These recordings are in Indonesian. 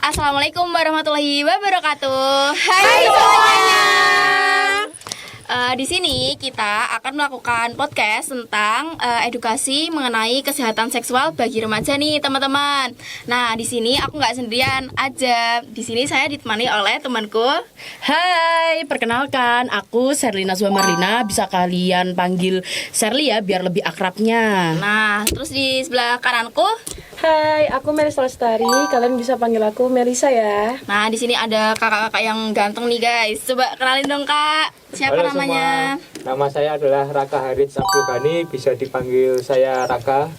Assalamualaikum warahmatullahi wabarakatuh. Hai semuanya. Di sini kita akan melakukan podcast tentang edukasi mengenai kesehatan seksual bagi remaja nih teman-teman. Nah di sini aku nggak sendirian aja. Di sini saya ditemani oleh temanku. Hai, perkenalkan aku Sherlina Suamarlina. Bisa kalian panggil Sherly ya biar lebih akrabnya. Nah terus di sebelah kananku. Hai, aku Melisa Lestari. Kalian bisa panggil aku Melisa ya. Nah di sini ada kakak-kakak yang ganteng nih guys. Coba kenalin dong kak. Siapa Halo namanya? Semua. Nama saya adalah Raka Harits Abdul Ghani, bisa dipanggil saya Raka.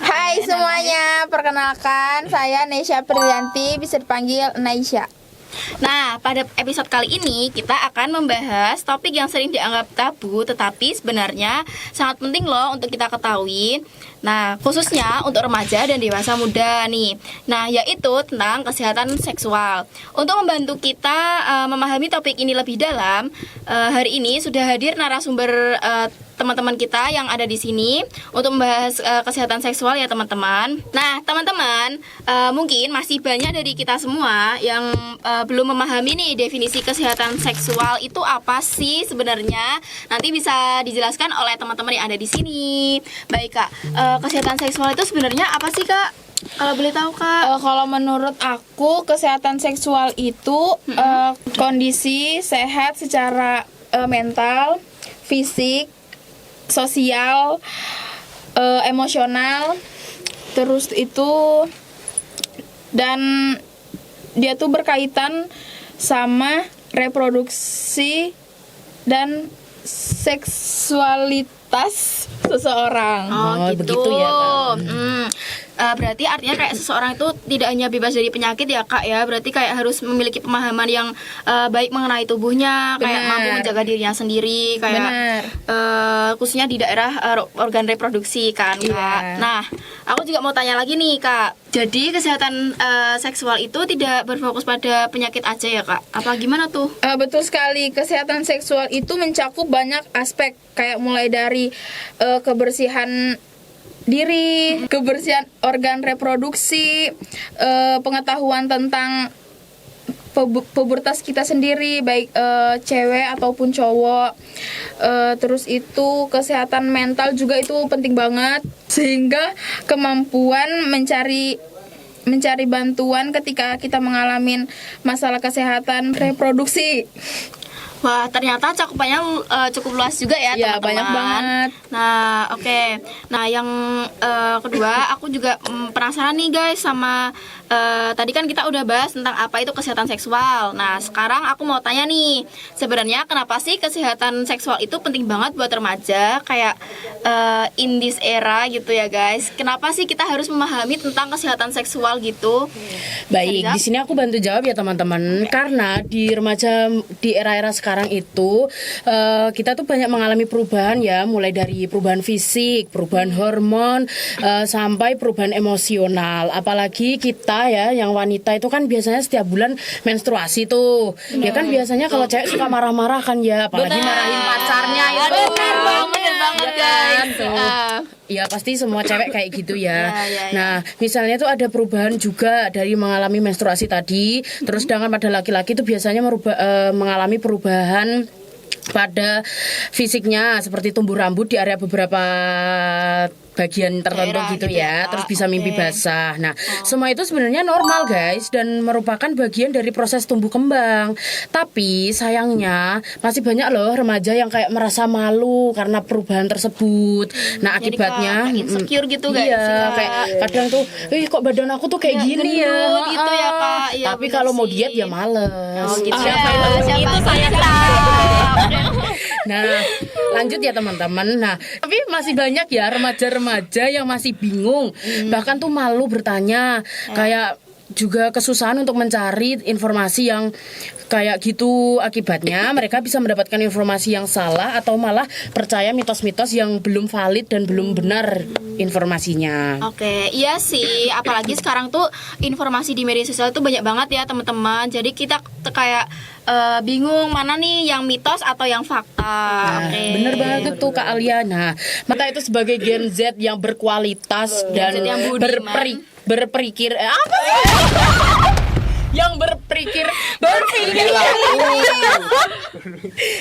Hai semuanya, perkenalkan saya Nesya Priyanti, bisa dipanggil Naisha. Nah, pada episode kali ini kita akan membahas topik yang sering dianggap tabu tetapi sebenarnya sangat penting loh untuk kita ketahui. Nah, khususnya untuk remaja dan dewasa muda nih. Nah, yaitu tentang kesehatan seksual. Untuk membantu kita memahami topik ini lebih dalam, hari ini sudah hadir narasumber teman-teman kita yang ada di sini untuk membahas kesehatan seksual ya teman-teman. Nah teman-teman, mungkin masih banyak dari kita semua yang belum memahami nih definisi kesehatan seksual itu apa sih sebenarnya. Nanti bisa dijelaskan oleh teman-teman yang ada di sini. Baik kak, kesehatan seksual itu sebenarnya apa sih kak? Kalau boleh tahu kak? Kalau menurut aku, kesehatan seksual itu kondisi sehat secara mental, fisik, sosial, emosional, terus itu, dan dia tuh berkaitan sama reproduksi dan seksualitas seseorang. Oh, gitu. Begitu ya Kak. Berarti artinya kayak seseorang itu tidak hanya bebas dari penyakit ya kak ya. Berarti kayak harus memiliki pemahaman yang baik mengenai tubuhnya. Kayak Benar. mampu menjaga dirinya sendiri. Kayak Benar. khususnya di daerah organ reproduksi kan kak. Iya. Nah aku juga mau tanya lagi nih kak. Jadi kesehatan seksual itu tidak berfokus pada penyakit aja ya kak? Apa gimana tuh? Betul sekali, kesehatan seksual itu mencakup banyak aspek, kayak mulai dari kebersihan diri, kebersihan organ reproduksi, pengetahuan tentang pubertas kita sendiri, baik cewek ataupun cowok. Terus itu kesehatan mental juga itu penting banget, sehingga kemampuan mencari bantuan ketika kita mengalami masalah kesehatan reproduksi. Wah, ternyata cakupannya cukup luas juga ya, Ya, teman-teman. banyak banget. Nah, oke. Nah, yang kedua, aku juga penasaran nih guys sama tadi kan kita udah bahas tentang apa itu kesehatan seksual. Nah, sekarang aku mau tanya nih, sebenarnya kenapa sih kesehatan seksual itu penting banget buat remaja kayak in this era gitu ya guys? Kenapa sih kita harus memahami tentang kesehatan seksual gitu? Baik, di sini aku bantu jawab ya teman-teman. Karena di remaja di era-era sekarang itu kita tuh banyak mengalami perubahan ya, mulai dari perubahan fisik, perubahan hormon, sampai perubahan emosional. Apalagi kita ya yang wanita itu kan biasanya setiap bulan menstruasi tuh. Ya kan biasanya kalau cewek suka marah-marah kan ya, apalagi marahin pacarnya itu. Benar banget guys. Ya pasti semua cewek kayak gitu ya. Ya. Nah, misalnya tuh ada perubahan juga dari mengalami menstruasi tadi. Terus sedangkan pada laki-laki itu biasanya mengalami perubahan pada fisiknya seperti tumbuh rambut di area beberapa bagian tertentu Daerah gitu gitu ya, ya. Terus bisa mimpi oke. basah. Nah, semua itu sebenarnya normal guys dan merupakan bagian dari proses tumbuh kembang. Tapi sayangnya masih banyak loh remaja yang kayak merasa malu karena perubahan tersebut. Nah, Jadi akibatnya kayak insecure gitu guys. Iya, ya. kayak kadang tuh, kok badan aku tuh kayak Ya, gini ya. gendut gitu ya, Ah, Kak. Iya, Tapi bener kalau mau sih. diet ya males. Oh gitu. Siapa Ya, yang tahu? itu saya tahu. Nah, lanjut ya teman-teman. Nah, tapi masih banyak ya remaja-remaja yang masih bingung, bahkan tuh malu bertanya, kayak juga kesusahan untuk mencari informasi yang kayak gitu. Akibatnya mereka bisa mendapatkan informasi yang salah atau malah percaya mitos-mitos yang belum valid dan belum benar informasinya. Oke, iya sih. Apalagi sekarang tuh informasi di media sosial tuh banyak banget ya teman-teman. Jadi kita kayak bingung mana nih yang mitos atau yang fakta. Nah, Oke. bener banget tuh Kak Alia. Nah, maka itu sebagai Gen Z yang berkualitas dan Gen Z yang budiman. berperikir apa sih?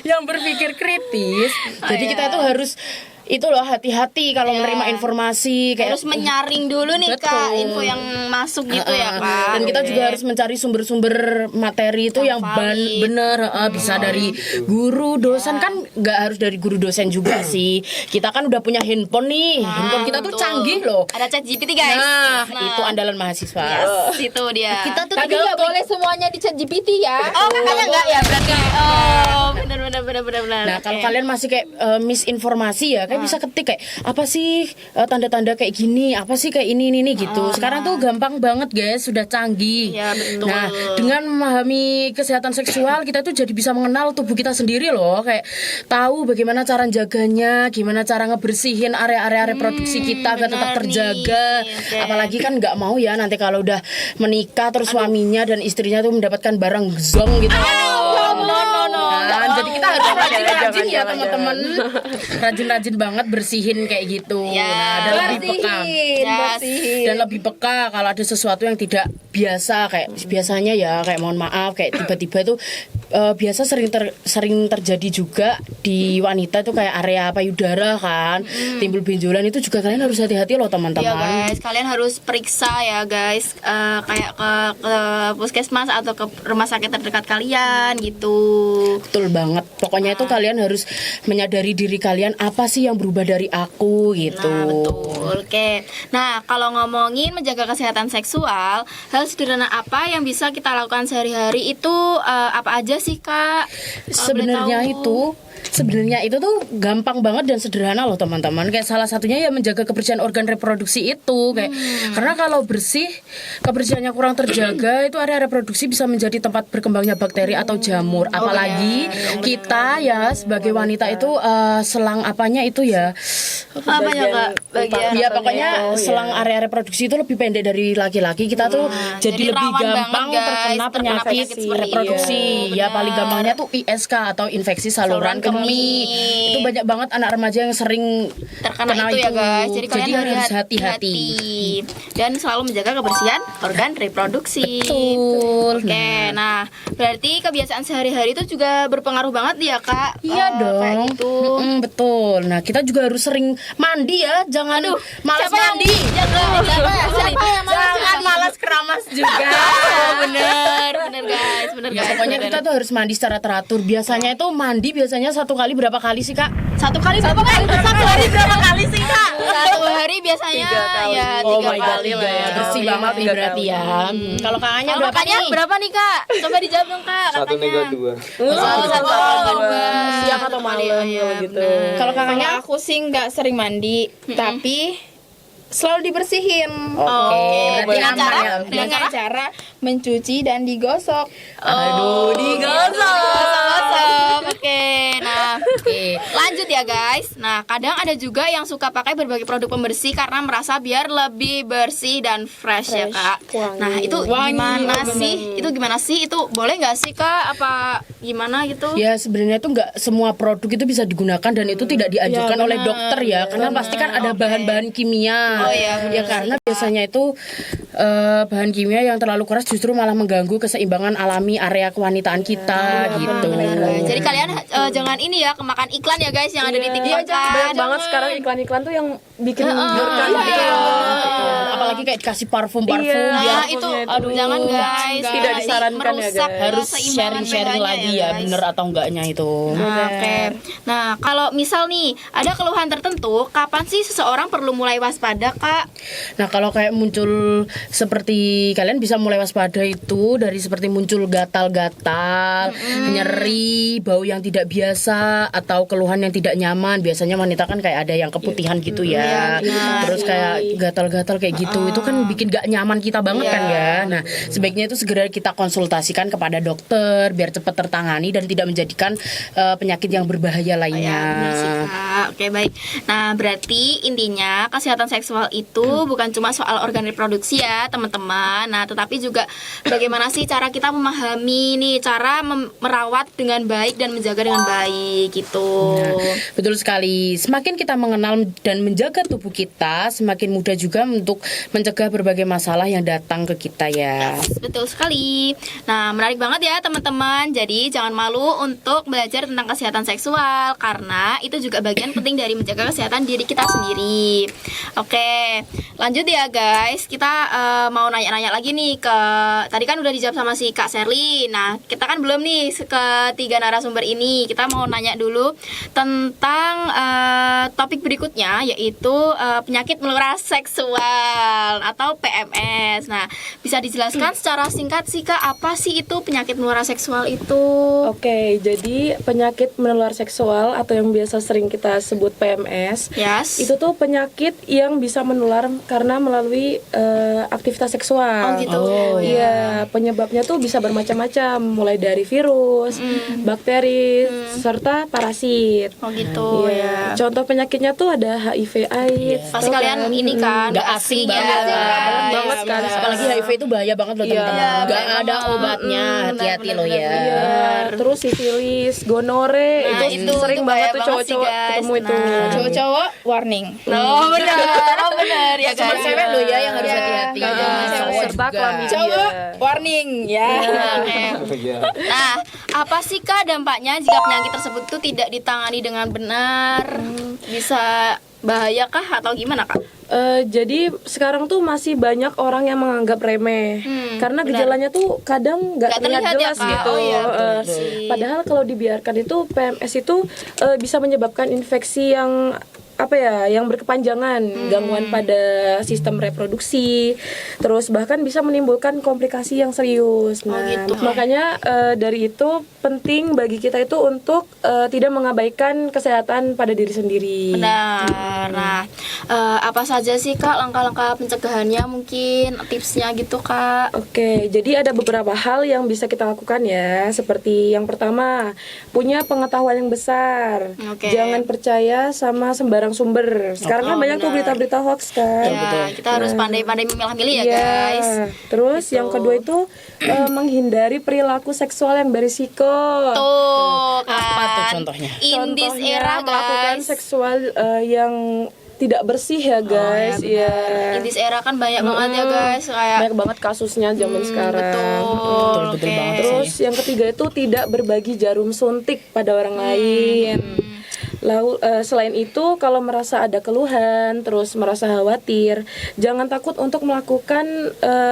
yang berpikir kritis. Jadi kita tuh harus itu loh hati-hati kalau menerima informasi kayak harus menyaring dulu nih Betul. Kak info yang masuk gitu ya Kak. Dan kita juga harus mencari sumber-sumber materi itu yang valid. bener bisa dari guru dosen kan nggak harus dari guru dosen juga sih. Kita kan udah punya handphone nih, handphone kita tuh betul. canggih loh. Ada ChatGPT guys. Nah, itu andalan mahasiswa. Yes, itu dia. Kita tuh Tapi nggak boleh semuanya di ChatGPT ya. Oh, kakaknya enggak ya berarti. Oh, benar. Nah, kalau kalian masih kayak misinformasi ya, kayak bisa ketik kayak apa sih tanda-tanda kayak gini, apa sih kayak ini gitu. Sekarang tuh gampang banget guys, sudah canggih. Iya, betul. Nah, dengan memahami kesehatan seksual kita tuh jadi bisa mengenal tubuh kita sendiri loh, kayak tahu bagaimana cara jaganya, gimana cara ngebersihin area-area reproduksi kita agar tetap benar terjaga. nih. Oke. Apalagi kan nggak mau ya nanti kalau udah menikah terus suaminya dan istrinya tuh mendapatkan barang zong gitu. Kan, jadi kita harus rajin-rajin ya teman-teman. Rajin-rajin banget bersihin kayak gitu. Ya, Nah, dan lebih peka. Bersihin. Dan lebih peka kalau ada sesuatu yang tidak biasa kayak biasanya ya kayak mohon maaf kayak tiba-tiba itu biasa sering terjadi juga di wanita itu kayak area payudara kan timbul benjolan itu juga kalian harus hati-hati loh Iya teman-teman. guys, kalian harus periksa ya guys, kayak ke puskesmas atau ke rumah sakit terdekat kalian gitu. Betul banget. Pokoknya itu kalian harus menyadari diri kalian apa sih yang berubah dari aku gitu. Nah, betul. Oke. Nah, kalau ngomongin menjaga kesehatan seksual, hal sederhana apa yang bisa kita lakukan sehari-hari itu apa aja sih, Kak? Sebenarnya itu tuh gampang banget dan sederhana loh teman-teman. Kayak salah satunya ya menjaga kebersihan organ reproduksi itu kayak karena kalau bersih kebersihannya kurang terjaga itu area reproduksi bisa menjadi tempat berkembangnya bakteri atau jamur. Apalagi kita ya sebagai wanita itu selang apanya itu ya Apa ya, Kak? Bagian ya pokoknya selang area reproduksi itu lebih pendek dari laki-laki. Kita tuh jadi lebih rawan gampang banget, guys, terkena penyakit seperti reproduksi. itu. Ya Benar. paling gampangnya tuh ISK atau infeksi saluran kemih. Itu banyak banget anak remaja yang sering terkena itu ya guys. Jadi kalian harus harus hati-hati. dan selalu menjaga kebersihan organ reproduksi. Betul. Oke, nah berarti kebiasaan sehari-hari itu juga berpengaruh banget ya Kak. Iya dong. Kayak gitu. Betul. Nah, kita juga harus sering mandi ya. Jangan malas Siapa yang mandi. siapa yang Jangan malas keramas juga. bener guys, Ya, pokoknya kita tuh harus mandi secara teratur. Biasanya itu mandi satu kali berapa kali sih, Kak? satu hari berapa kali sih Kak? Satu hari biasanya ya 3 kali lah ya. Bersih banget nih berarti ya. Kalau kakaknya Kalau berapa kakaknya nih? berapa nih Kak? Coba dijawab dong Kak. Satu katanya. nego dua. Siang atau malam gitu. Kalau kakaknya Kalau aku sih nggak sering mandi, tapi selalu dibersihin. Oke, berarti dengan aman cara ya. dengan cara Cara mencuci dan digosok. Aduh, digosok. Oke, nah Oke. lanjut ya guys. Nah kadang ada juga yang suka pakai berbagai produk pembersih karena merasa biar lebih bersih dan fresh ya Kak. Nah itu gimana sih? Itu gimana sih? Itu boleh nggak sih Kak? Apa gimana gitu? Ya sebenarnya itu nggak semua produk itu bisa digunakan dan itu tidak dianjurkan oleh dokter ya karena pasti kan ada bahan-bahan kimia. Oh, iya, benar ya karena biasanya itu bahan kimia yang terlalu keras justru malah mengganggu keseimbangan alami area kewanitaan kita gitu. Jadi kalian jangan ini ya kemakan iklan ya guys yang ada di TikTok. Banyak banget sekarang iklan-iklan tuh yang bikin menggiurkan gitu. Apalagi kayak dikasih parfum Iya. biar Nah itu, Aduh, jangan guys, tidak nanti disarankan ya, merusak guys. harus keseimbangan sharing-sharing pH-nya lagi ya guys. bener atau enggaknya itu. Nah, oke. Nah, kalau misal nih ada keluhan tertentu, kapan sih seseorang perlu mulai waspada, Kak? Nah kalau kayak muncul seperti kalian bisa mulai waspada itu dari seperti muncul gatal-gatal, nyeri, bau yang tidak biasa atau keluhan yang tidak nyaman. Biasanya wanita kan kayak ada yang keputihan gitu ya. Terus kayak gatal-gatal kayak gitu. Itu kan bikin gak nyaman kita banget kan ya. Nah sebaiknya itu segera kita konsultasikan kepada dokter biar cepat tertangani dan tidak menjadikan penyakit yang berbahaya lainnya. Benar sih, Kak. Oke, baik. Nah, berarti intinya kesehatan seksual itu bukan cuma soal organ reproduksi ya, teman-teman. Nah, tetapi juga bagaimana sih cara kita memahami nih cara merawat dengan baik dan menjaga dengan baik gitu. Nah, Betul sekali. Semakin kita mengenal dan menjaga tubuh kita, semakin mudah juga untuk mencegah berbagai masalah yang datang ke kita ya. Betul sekali. Nah, menarik banget ya teman-teman. Jadi jangan malu untuk belajar tentang kesehatan seksual karena itu juga bagian penting dari menjaga kesehatan diri kita sendiri. Oke, lanjut ya guys. Kita mau nanya-nanya lagi nih ke tadi kan udah dijawab sama si Kak Sherly. Nah, kita kan belum nih ketiga narasumber ini. Kita mau nanya dulu tentang topik berikutnya yaitu penyakit menular seksual atau PMS. Nah, bisa dijelaskan secara singkat sih Kak, apa sih itu penyakit menular seksual itu? Oke, jadi penyakit menular seksual atau yang biasa sering kita sebut PMS, Yes. itu tuh penyakit yang bisa menular karena melalui aktivitas seksual. Oh gitu. Iya, penyebabnya tuh bisa bermacam-macam, mulai dari virus, bakteri, serta parasit. Oh gitu Iya. ya. Contoh penyakitnya tuh ada HIV/AIDS. Pasti tau kalian kan? ini kan Nggak asing ya, banget guys. banget kan. Apalagi HIV itu bahaya banget loh Iya, teman-teman. Nggak bahaya ada banget. obatnya, hati-hati loh ya. Iya, terus sifilis, gonore, Nah, itu itu sering bahaya banget tuh banget sih, cowok-cowok guys. ketemu itu. Nah. Cowok-cowok warning. Oh benar ya Cuma guys. cewek loh ya yang harus hati-hati. Iya, Jangan cewek cowok serta juga. kelamin. Cowok Iya. warning ya. Oke. Iya. Nah, apa sih Kak dampaknya jika penyakit tersebut tuh tidak ditangani dengan benar? Bisa bahaya kah atau gimana Kak? Jadi sekarang tuh masih banyak orang yang menganggap remeh karena benar. gejalanya tuh kadang nggak Nggak terlihat terlihat ya, jelas Kak. gitu. Oh, iya, betul, Eh, betul. Padahal kalau dibiarkan itu PMS itu bisa menyebabkan infeksi yang yang berkepanjangan, gangguan pada sistem reproduksi, terus bahkan bisa menimbulkan komplikasi yang serius. Nah, gitu. makanya dari itu penting bagi kita itu untuk tidak mengabaikan kesehatan pada diri sendiri. Benar. Nah, apa saja sih Kak langkah-langkah pencegahannya mungkin tipsnya gitu Kak? Oke, jadi ada beberapa hal yang bisa kita lakukan ya. Seperti yang pertama, punya pengetahuan yang besar. Oke. Jangan percaya sama sembarang sumber. Sekarang kan banyak tuh berita-berita hoax kan. Ya, kita harus pandai-pandai memilah-milih ya Iya. guys. Terus yang kedua itu menghindari perilaku seksual yang berisiko. Tuh kan. Apa tuh contohnya? In this Contohnya era melakukan guys. seksual yang tidak bersih ya guys. Iya. In this era kan banyak banget ya guys kayak Banyak banget kasusnya zaman sekarang. betul. Betul Oke. banget. Terus yang ketiga itu tidak berbagi jarum suntik pada orang lain. Lalu selain itu kalau merasa ada keluhan, terus merasa khawatir, jangan takut untuk melakukan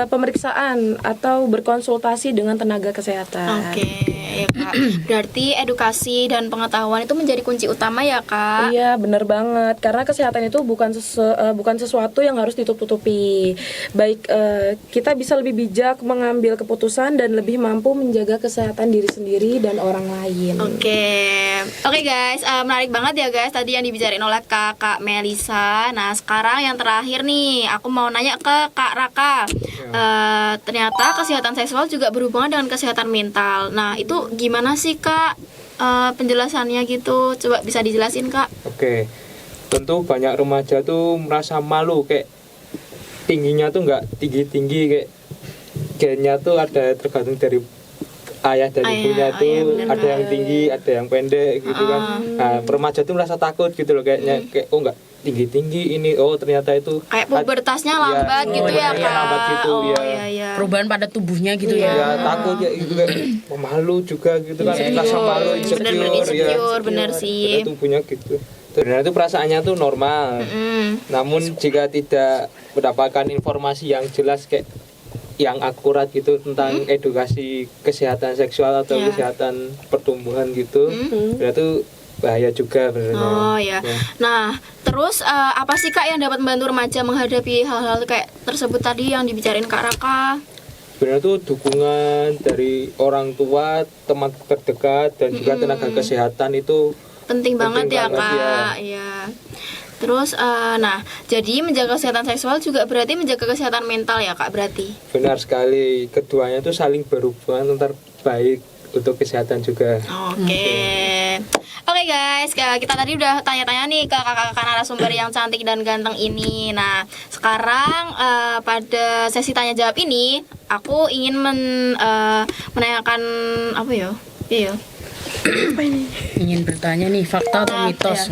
pemeriksaan atau berkonsultasi dengan tenaga kesehatan. Oke, ya Kak. Berarti edukasi dan pengetahuan itu menjadi kunci utama ya Kak. Iya, benar banget. Karena kesehatan itu bukan sesuatu yang harus ditutup-tutupi. Baik kita bisa lebih bijak mengambil keputusan dan lebih mampu menjaga kesehatan diri sendiri dan orang lain. Oke guys, menarik banget ya guys tadi yang dibicarain oleh Kak Melisa. Nah sekarang yang terakhir nih, aku mau nanya ke Kak Raka. Ternyata kesehatan seksual juga berhubungan dengan kesehatan mental. Nah itu gimana sih Kak penjelasannya gitu? Coba bisa dijelasin Kak? Oke, tentu banyak remaja tuh merasa malu kayak tingginya tuh nggak tinggi-tinggi, kayak gennya tuh ada tergantung dari ayah dan ibunya tuh, ada yang tinggi, ada yang pendek gitu kan. Nah, remaja tuh merasa takut gitu loh kayaknya, kayak oh nggak tinggi-tinggi ini, oh ternyata itu Kayak pubertasnya lambat Iya, gitu ya iya, Kak? lambat gitu, Oh ya. iya. Perubahan pada tubuhnya gitu ya. ya takut ya gitu kayak malu juga gitu kan, rasa malu, Bener-bener insecure, bener sih. Padahal tubuhnya gitu. Sebenarnya itu perasaannya tuh normal. Namun jika tidak mendapatkan informasi yang jelas kayak yang akurat gitu tentang edukasi kesehatan seksual atau kesehatan pertumbuhan gitu, itu bahaya juga sebenarnya. Oh ya. Nah, terus apa sih Kak yang dapat membantu remaja menghadapi hal-hal kayak tersebut tadi yang dibicarain Kak Raka? Sebenarnya tuh dukungan dari orang tua, teman terdekat dan juga tenaga kesehatan itu Penting banget ya banget, Kak. Iya. Terus nah, jadi menjaga kesehatan seksual juga berarti menjaga kesehatan mental ya Kak berarti. benar sekali. Keduanya tuh saling berhubungan antar baik untuk kesehatan juga. Oke guys, kita tadi udah tanya-tanya nih ke kakak-kakak narasumber yang cantik dan ganteng ini. Nah, sekarang pada sesi tanya jawab ini, aku ingin menanyakan apa ya? Iya. Ingin bertanya nih, fakta atau mitos?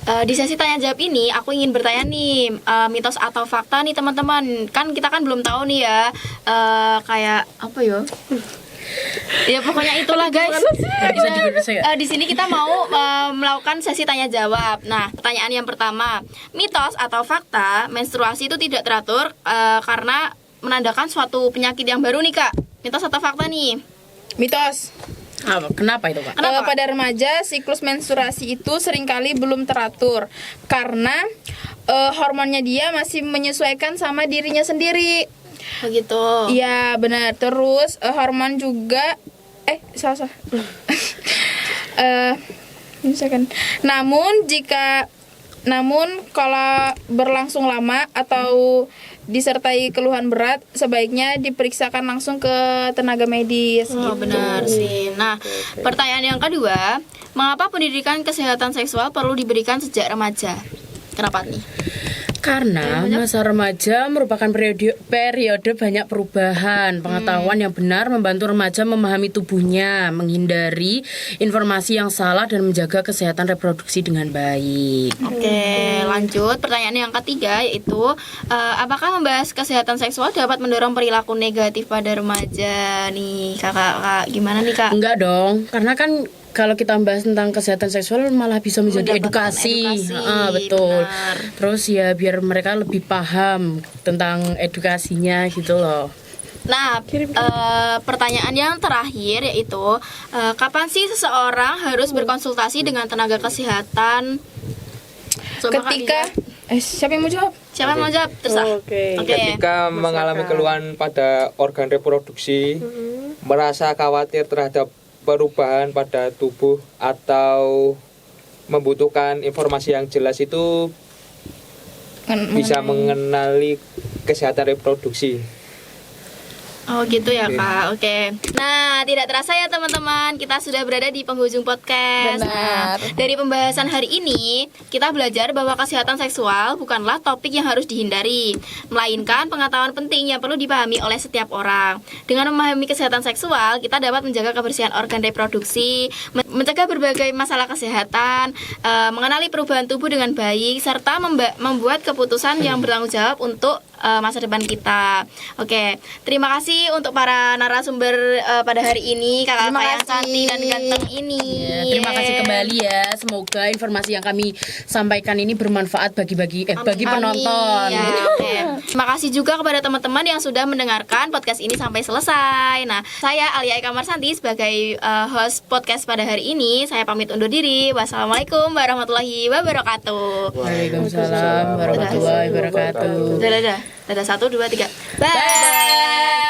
Di sesi tanya jawab ini aku ingin bertanya nih, mitos atau fakta nih teman-teman. Kan kita kan belum tahu nih ya, kayak apa ya? Ya pokoknya itulah guys. Bisa juga bisa ya? Di sini kita mau melakukan sesi tanya jawab. Nah, pertanyaan yang pertama, mitos atau fakta menstruasi itu tidak teratur karena menandakan suatu penyakit yang baru nih kak. Mitos atau fakta nih? Mitos. Kenapa itu, Kak? Kenapa? Pada remaja siklus menstruasi itu seringkali belum teratur karena hormonnya dia masih menyesuaikan sama dirinya sendiri. Begitu. Iya benar. Terus hormon juga salah. Misalkan. Namun kalau berlangsung lama atau disertai keluhan berat, sebaiknya diperiksakan langsung ke tenaga medis. Oh, benar sih. Nah, pertanyaan yang kedua, mengapa pendidikan kesehatan seksual perlu diberikan sejak remaja? Kenapa nih? Karena masa remaja merupakan periode banyak perubahan, pengetahuan yang benar membantu remaja memahami tubuhnya, menghindari informasi yang salah dan menjaga kesehatan reproduksi dengan baik. Oke, lanjut. Pertanyaan yang ketiga yaitu apakah membahas kesehatan seksual dapat mendorong perilaku negatif pada remaja nih, kakak? Gimana nih kak? Enggak dong, karena kan kalau kita bahas tentang kesehatan seksual malah bisa menjadi Mendapatkan edukasi. edukasi, Betul. benar. Terus ya biar mereka lebih paham tentang edukasinya gitu loh. Nah, pertanyaan yang terakhir yaitu kapan sih seseorang harus berkonsultasi dengan tenaga kesehatan? Coba, Kak, Ketika dijawab. siapa yang mau jawab? Siapa yang mau jawab? Terserah. Oke. Ketika mengalami keluhan pada organ reproduksi, merasa khawatir terhadap perubahan pada tubuh atau membutuhkan informasi yang jelas, itu bisa mengenali kesehatan reproduksi. Oh gitu ya kak, oke. Nah tidak terasa ya teman-teman, kita sudah berada di penghujung podcast. Nah, dari pembahasan hari ini kita belajar bahwa kesehatan seksual bukanlah topik yang harus dihindari, melainkan pengetahuan penting yang perlu dipahami oleh setiap orang. Dengan memahami kesehatan seksual, kita dapat menjaga kebersihan organ reproduksi, mencegah berbagai masalah kesehatan, mengenali perubahan tubuh dengan baik, serta membuat keputusan yang bertanggung jawab untuk masa depan kita. Oke, terima kasih untuk para narasumber pada hari ini, kakak-kakak yang cantik dan ganteng ini. Ya, terima kasih kembali ya. Semoga informasi yang kami sampaikan ini bermanfaat bagi penonton. Ya, oke. Terima kasih juga kepada teman-teman yang sudah mendengarkan podcast ini sampai selesai. Nah, saya Alia Eka Marsanti sebagai host podcast pada hari ini. Saya pamit undur diri. Wassalamualaikum warahmatullahi wabarakatuh. Waalaikumsalam warahmatullahi wabarakatuh. Dadah. Dadah 1, 2, 3. Bye.